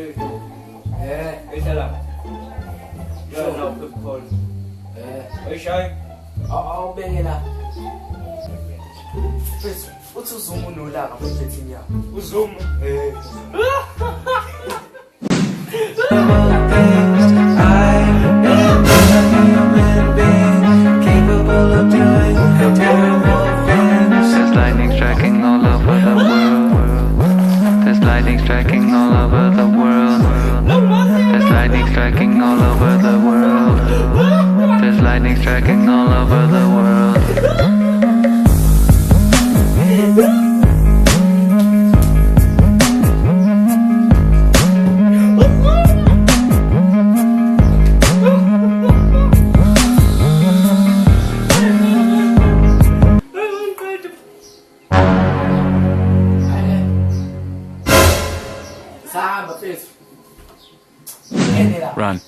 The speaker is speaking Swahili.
Isa lang. Yan, output call. Ay, Shy. Oo, bengela. Pwes, uthi uzuma unolaka ephethini yakho. Uzuma. There's lightning striking all over the world. There's lightning striking all over the world. There's lightning striking all over the world. There's lightning striking all over the world. Sahamba, Pwes. Bengela. Run.